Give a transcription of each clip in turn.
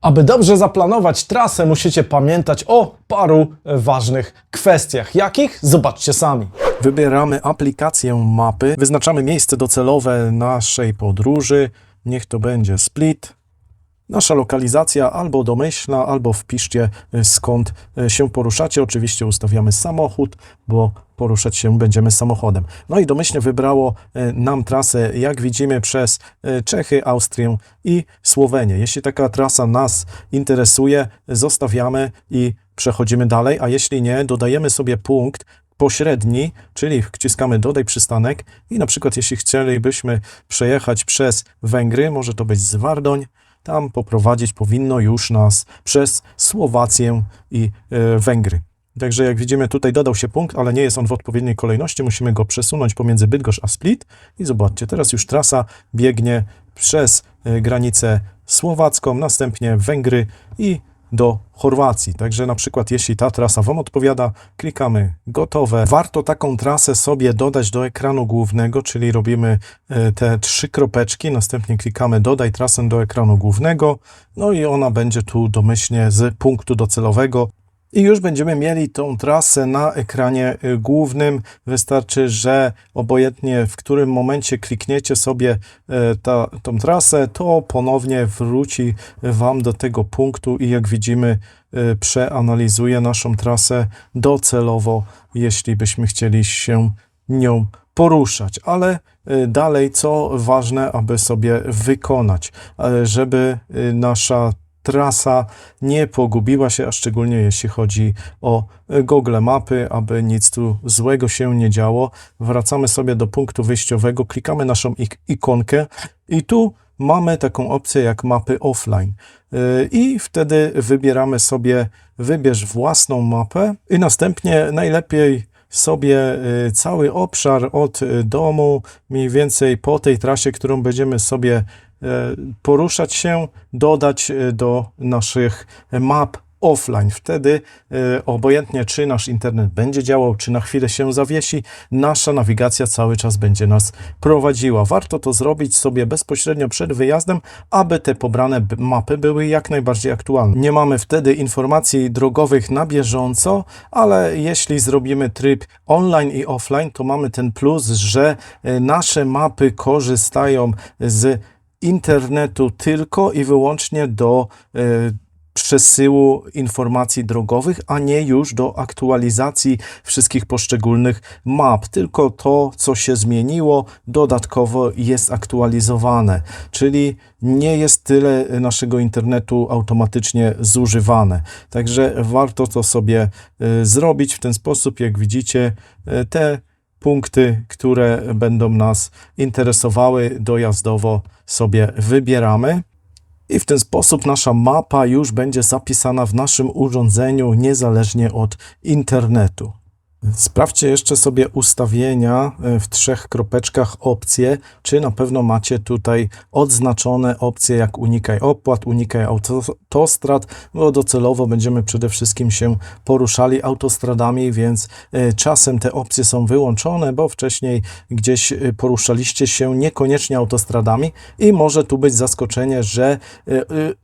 Aby dobrze zaplanować trasę, musicie pamiętać o paru ważnych kwestiach. Jakich? Zobaczcie sami. Wybieramy aplikację mapy, wyznaczamy miejsce docelowe naszej podróży. Niech to będzie Split. Nasza lokalizacja albo domyślna, albo wpiszcie skąd się poruszacie. Oczywiście ustawiamy samochód, bo poruszać się będziemy samochodem. No i domyślnie wybrało nam trasę, jak widzimy, przez Czechy, Austrię i Słowenię. Jeśli taka trasa nas interesuje, zostawiamy i przechodzimy dalej, a jeśli nie, dodajemy sobie punkt pośredni, czyli wciskamy dodaj przystanek i na przykład jeśli chcielibyśmy przejechać przez Węgry, może to być Zwardoń, tam poprowadzić powinno już nas przez Słowację i Węgry. Także jak widzimy, tutaj dodał się punkt, ale nie jest on w odpowiedniej kolejności. Musimy go przesunąć pomiędzy Bydgoszcz a Split. I zobaczcie, teraz już trasa biegnie przez granicę słowacką, następnie Węgry i do Chorwacji. Także na przykład jeśli ta trasa Wam odpowiada, klikamy gotowe. Warto taką trasę sobie dodać do ekranu głównego, czyli robimy te 3 kropeczki, następnie klikamy dodaj trasę do ekranu głównego, no i ona będzie tu domyślnie z punktu docelowego. I już będziemy mieli tą trasę na ekranie głównym. Wystarczy, że obojętnie w którym momencie klikniecie sobie tą trasę, to ponownie wróci Wam do tego punktu i jak widzimy przeanalizuje naszą trasę docelowo, jeśli byśmy chcieli się nią poruszać. Ale dalej, co ważne, aby sobie wykonać, żeby nasza trasa nie pogubiła się, a szczególnie jeśli chodzi o Google Mapy, aby nic tu złego się nie działo. Wracamy sobie do punktu wyjściowego, klikamy naszą ikonkę i tu mamy taką opcję jak mapy offline. I wtedy wybieramy sobie wybierz własną mapę i następnie najlepiej sobie cały obszar od domu, mniej więcej po tej trasie, którą będziemy sobie poruszać się, dodać do naszych map offline. Wtedy obojętnie czy nasz internet będzie działał, czy na chwilę się zawiesi, nasza nawigacja cały czas będzie nas prowadziła. Warto to zrobić sobie bezpośrednio przed wyjazdem, aby te pobrane mapy były jak najbardziej aktualne. Nie mamy wtedy informacji drogowych na bieżąco, ale jeśli zrobimy tryb online i offline, to mamy ten plus, że nasze mapy korzystają z internetu tylko i wyłącznie do przesyłu informacji drogowych, a nie już do aktualizacji wszystkich poszczególnych map. Tylko to, co się zmieniło, dodatkowo jest aktualizowane. Czyli nie jest tyle naszego internetu automatycznie zużywane. Także warto to sobie zrobić w ten sposób. Jak widzicie, te punkty, które będą nas interesowały dojazdowo, sobie wybieramy. I w ten sposób nasza mapa już będzie zapisana w naszym urządzeniu niezależnie od internetu. Sprawdźcie jeszcze sobie ustawienia w 3 kropeczkach opcje, czy na pewno macie tutaj odznaczone opcje jak unikaj opłat, unikaj autostrad, bo docelowo będziemy przede wszystkim się poruszali autostradami, więc czasem te opcje są wyłączone, bo wcześniej gdzieś poruszaliście się niekoniecznie autostradami i może tu być zaskoczenie, że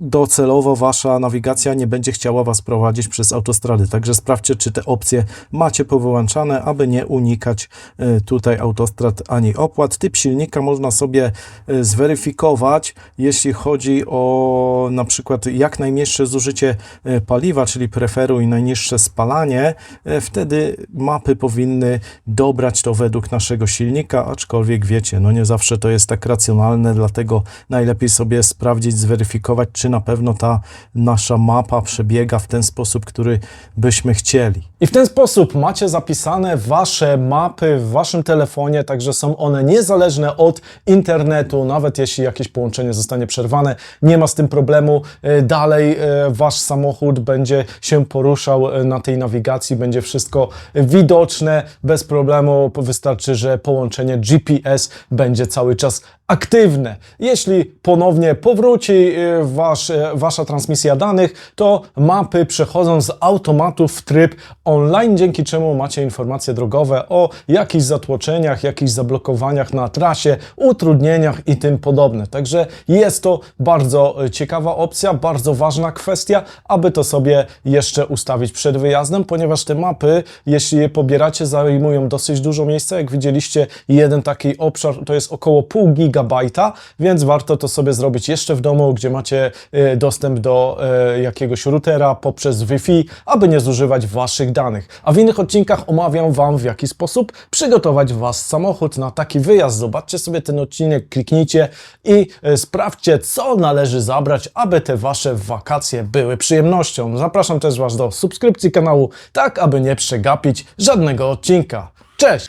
docelowo wasza nawigacja nie będzie chciała was prowadzić przez autostrady. Także sprawdźcie, czy te opcje macie wyłączane, aby nie unikać tutaj autostrad ani opłat. Typ silnika można sobie zweryfikować, jeśli chodzi o na przykład jak najmniejsze zużycie paliwa, czyli preferuj najniższe spalanie. Wtedy mapy powinny dobrać to według naszego silnika, aczkolwiek wiecie, no nie zawsze to jest tak racjonalne, dlatego najlepiej sobie sprawdzić, zweryfikować, czy na pewno ta nasza mapa przebiega w ten sposób, który byśmy chcieli. I w ten sposób macie zapisane wasze mapy w waszym telefonie, także są one niezależne od internetu, nawet jeśli jakieś połączenie zostanie przerwane, nie ma z tym problemu. Dalej wasz samochód będzie się poruszał na tej nawigacji, będzie wszystko widoczne, bez problemu. Wystarczy, że połączenie GPS będzie cały czas aktywne. Jeśli ponownie powróci wasza transmisja danych, to mapy przechodzą z automatu w tryb online, dzięki czemu macie informacje drogowe o jakichś zatłoczeniach, jakichś zablokowaniach na trasie, utrudnieniach i tym podobne. Także jest to bardzo ciekawa opcja, bardzo ważna kwestia, aby to sobie jeszcze ustawić przed wyjazdem, ponieważ te mapy, jeśli je pobieracie, zajmują dosyć dużo miejsca. Jak widzieliście, jeden taki obszar to jest około pół gigabajta, więc warto to sobie zrobić jeszcze w domu, gdzie macie dostęp do jakiegoś routera poprzez Wi-Fi, aby nie zużywać waszych danych. A w innych odcinkach omawiam wam, w jaki sposób przygotować wasz samochód na taki wyjazd. Zobaczcie sobie ten odcinek, kliknijcie i sprawdźcie, co należy zabrać, aby te wasze wakacje były przyjemnością. Zapraszam też was do subskrypcji kanału, tak aby nie przegapić żadnego odcinka. Cześć!